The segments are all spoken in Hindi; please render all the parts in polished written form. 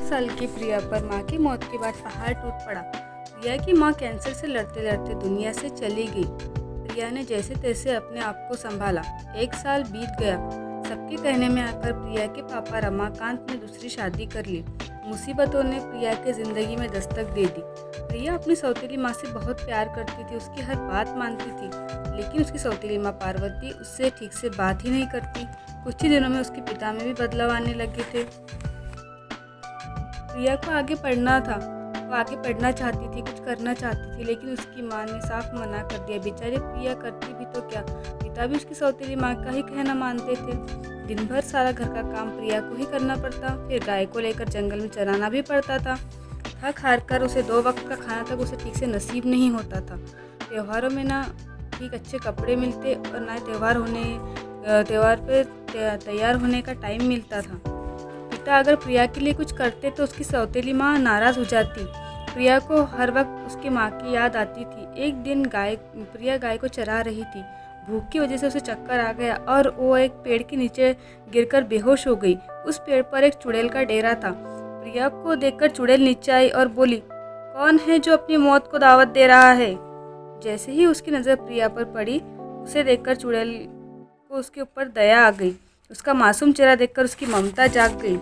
साल की प्रिया पर मां की मौत के बाद पहाड़ टूट पड़ा। प्रिया की मां कैंसर से लड़ते लड़ते दुनिया से चली गई। प्रिया ने जैसे तैसे अपने आप को संभाला। 1 साल बीत गया। सबके कहने में आकर प्रिया के पापा रमाकांत ने दूसरी शादी कर ली। मुसीबतों ने प्रिया के जिंदगी में दस्तक दे दी। प्रिया अपनी सौतेली माँ से बहुत प्यार करती थी, उसकी हर बात मानती थी, लेकिन उसकी सौतेली माँ पार्वती उससे ठीक से बात ही नहीं करती। कुछ ही दिनों में उसके पिता में भी बदलाव आने लगे थे। प्रिया को आगे पढ़ना था, वो आगे पढ़ना चाहती थी, कुछ करना चाहती थी, लेकिन उसकी माँ ने साफ मना कर दिया। बेचारी प्रिया करती भी तो क्या, पिता भी उसकी सौतेली माँ का ही कहना मानते थे। दिन भर सारा घर का काम प्रिया को ही करना पड़ता, फिर गाय को लेकर जंगल में चराना भी पड़ता था। थक हार कर उसे 2 वक्त का खाना तक उसे ठीक से नसीब नहीं होता था। त्योहारों में ना ठीक अच्छे कपड़े मिलते और ना त्योहार पर तैयार होने का टाइम मिलता था। पिता अगर प्रिया के लिए कुछ करते तो उसकी सौतेली माँ नाराज़ हो जाती। प्रिया को हर वक्त उसकी माँ की याद आती थी। एक दिन प्रिया गाय को चरा रही थी। भूख की वजह से उसे चक्कर आ गया और वो एक पेड़ के नीचे गिरकर बेहोश हो गई। उस पेड़ पर एक चुड़ैल का डेरा था। प्रिया को देखकर चुड़ैल नीचे आई और बोली, कौन है जो अपनी मौत को दावत दे रहा है? जैसे ही उसकी नज़र प्रिया पर पड़ी, उसे देखकर चुड़ैल को उसके ऊपर दया आ गई। उसका मासूम चेहरा देखकर उसकी ममता जाग गई।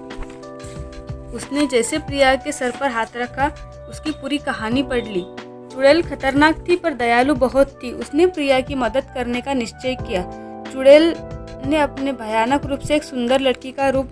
उसने जैसे प्रिया के सर पर हाथ रखा, उसकी पूरी कहानी पढ़ ली। चुड़ैल खतरनाक थी पर दयालु बहुत थी। उसने प्रिया की मदद करने का निश्चय किया। चुड़ैल ने अपने भयानक रूप से एक सुंदर लड़की का रूप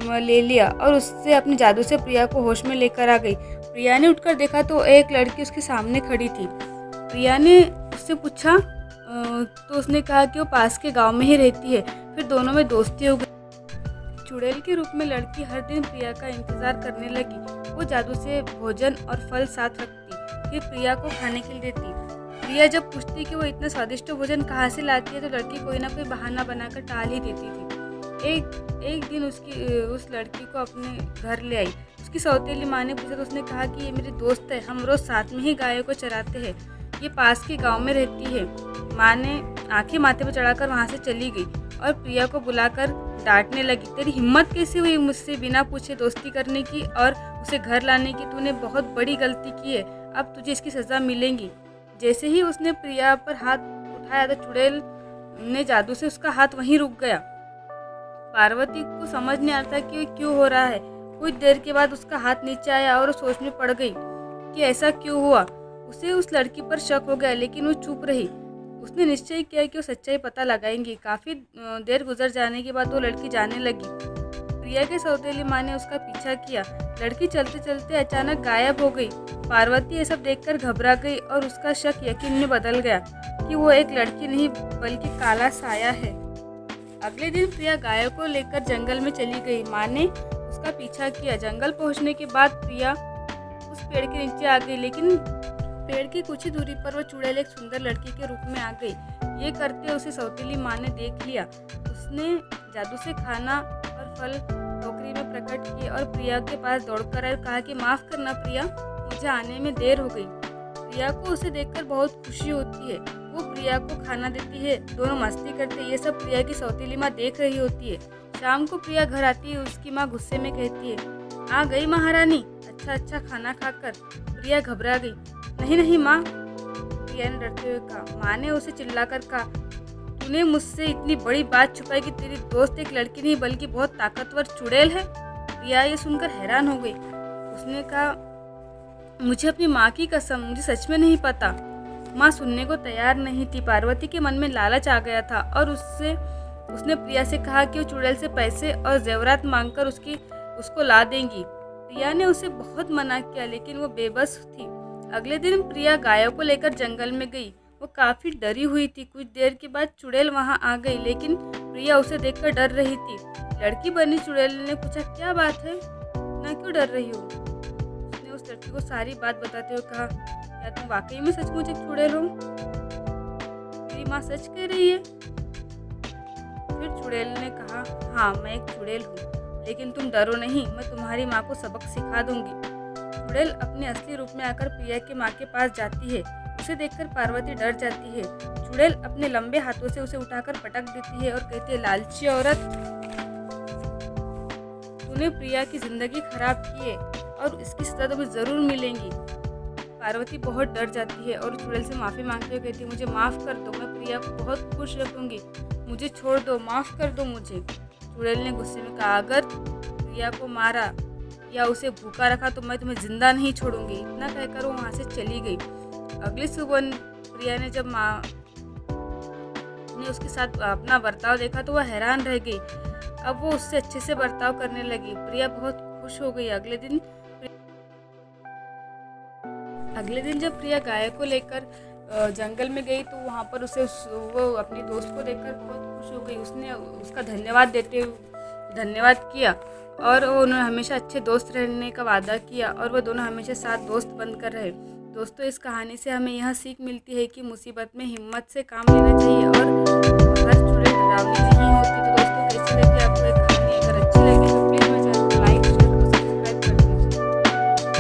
ले लिया और उससे अपने जादू से प्रिया को होश में लेकर आ गई। प्रिया ने उठकर देखा तो एक लड़की उसके सामने खड़ी थी। प्रिया ने उससे पूछा तो उसने कहा कि वो पास के गांव में ही रहती है। फिर दोनों में दोस्ती हो गई। चुड़ैल के रूप में लड़की हर दिन प्रिया का इंतजार करने लगी। वो जादू से भोजन और फल साथ रखती, फिर प्रिया को खाने के लिए देती। प्रिया जब पूछती कि वो इतना स्वादिष्ट भोजन कहाँ से लाती है तो लड़की कोई ना कोई बहाना बनाकर टाल ही देती थी। एक दिन उस लड़की को अपने घर ले आई। उसकी सौतेली माँ ने पूछा तो उसने कहा कि ये मेरी दोस्त है, हम रोज साथ में ही गायों को चराते हैं, ये पास के गांव में रहती है। माँ ने आंखें माथे पर चढ़ाकर वहाँ से चली गई और प्रिया को बुलाकर डांटने लगी, तेरी हिम्मत कैसे हुई मुझसे बिना पूछे दोस्ती करने की और उसे घर लाने की? तूने बहुत बड़ी गलती की है, अब तुझे इसकी सज़ा मिलेगी। जैसे ही उसने प्रिया पर हाथ उठाया तो चुड़ैल ने जादू से उसका हाथ वहीं रुक गया। पार्वती को समझ नहीं आता कि ये क्यों हो रहा है। कुछ देर के बाद उसका हाथ नीचे आया और वो सोच में पड़ गई कि ऐसा क्यों हुआ। उसे उस लड़की पर शक हो गया, लेकिन वो चुप रही। उसने निश्चय किया कि वो सच्चाई पता लगाएंगी। काफ़ी देर गुजर जाने के बाद वो लड़की जाने लगी। प्रिया के सौतेली माँ ने उसका पीछा किया। लड़की चलते चलते अचानक गायब हो गई। पार्वती ये सब देखकर घबरा गई और उसका शक यकीन में बदल गया कि वो एक लड़की नहीं बल्कि काला साया है। अगले दिन प्रिया गायों को लेकर जंगल में चली गई। माँ ने उसका पीछा किया। जंगल पहुँचने के बाद प्रिया उस पेड़ के नीचे आ गई, लेकिन पेड़ की कुछ ही दूरी पर वो चुड़ैल एक सुंदर लड़की के रूप में आ गई। ये करते उसे सौतेली माँ ने देख लिया। उसने जादू से खाना और फल टोकरी में प्रकट किए और प्रिया के पास दौड़कर आए और कहा कि माफ़ करना प्रिया, मुझे आने में देर हो गई। प्रिया को उसे देखकर बहुत खुशी होती है। वो प्रिया को खाना देती है, दोनों मस्ती करते। ये सब प्रिया की सौतेली माँ देख रही होती है। शाम को प्रिया घर आती है। उसकी माँ गुस्से में कहती है, आ गई महारानी अच्छा खाना खाकर। प्रिया घबरा गई। नहीं नहीं माँ, प्रिया ने डरते हुए कहा। माँ ने उसे चिल्लाकर कहा, तूने मुझसे इतनी बड़ी बात छुपाई कि तेरी दोस्त एक लड़की नहीं बल्कि बहुत ताकतवर चुड़ैल है। प्रिया ये सुनकर हैरान हो गई। उसने कहा, मुझे अपनी माँ की कसम, मुझे सच में नहीं पता। माँ सुनने को तैयार नहीं थी। पार्वती के मन में लालच आ गया था और उसने प्रिया से कहा कि वो चुड़ैल से पैसे और जेवरात मांगकर उसको ला देंगी। प्रिया ने उसे बहुत मना किया, लेकिन वो बेबस थी। अगले दिन प्रिया गायों को लेकर जंगल में गई। वो काफ़ी डरी हुई थी। कुछ देर के बाद चुड़ैल वहाँ आ गई, लेकिन प्रिया उसे देखकर डर रही थी। लड़की बनी चुड़ैल ने पूछा, क्या बात है, इतना क्यों डर रही हो? उसने उस लड़की को सारी बात बताते हुए कहा, क्या तुम वाकई में सचमुच एक चुड़ैल हो? तेरी माँ सच कह रही है? फिर चुड़ैल ने कहा, हाँ मैं एक चुड़ैल हूँ, लेकिन तुम डरो नहीं, मैं तुम्हारी माँ को सबक सिखा दूंगी। चुड़ैल अपने असली रूप में आकर प्रिया की माँ के पास जाती है। उसे देखकर पार्वती डर जाती है। चुड़ैल अपने लंबे हाथों से उसे उठाकर पटक देती है और कहती है, लालची औरत, तूने प्रिया की ज़िंदगी खराब की है और इसकी सज़ा तुम्हें ज़रूर मिलेगी। पार्वती बहुत डर जाती है और चुड़ैल से माफ़ी मांगते हुए कहती है, मुझे माफ़ कर दो, मैं प्रिया को बहुत खुश रखूँगी, मुझे छोड़ दो, माफ़ कर दो मुझे। चुड़ैल ने गुस्से में कहा, अगर प्रिया को मारा या उसे भूखा रखा तो मैं तुम्हें जिंदा नहीं छोड़ूंगी। इतना कहकर वो वहाँ से चली गई। अगली सुबह प्रिया ने जब माँ ने उसके साथ अपना बर्ताव देखा तो वह हैरान रह गई। अब वो उससे अच्छे से बर्ताव करने लगी। प्रिया बहुत खुश हो गई। अगले दिन जब प्रिया गाय को लेकर जंगल में गई तो वहाँ पर वो अपनी दोस्त को देखकर बहुत खुश हो गई। उसने उसका धन्यवाद किया और उन्होंने हमेशा अच्छे दोस्त रहने का वादा किया और वो दोनों हमेशा साथ दोस्त बनकर रहे। दोस्तों, इस कहानी से हमें यह सीख मिलती है कि मुसीबत में हिम्मत से काम लेना चाहिए और हर चुड़ैल डरावनी नहीं होती। तो दोस्तों, कैसी लगी आपको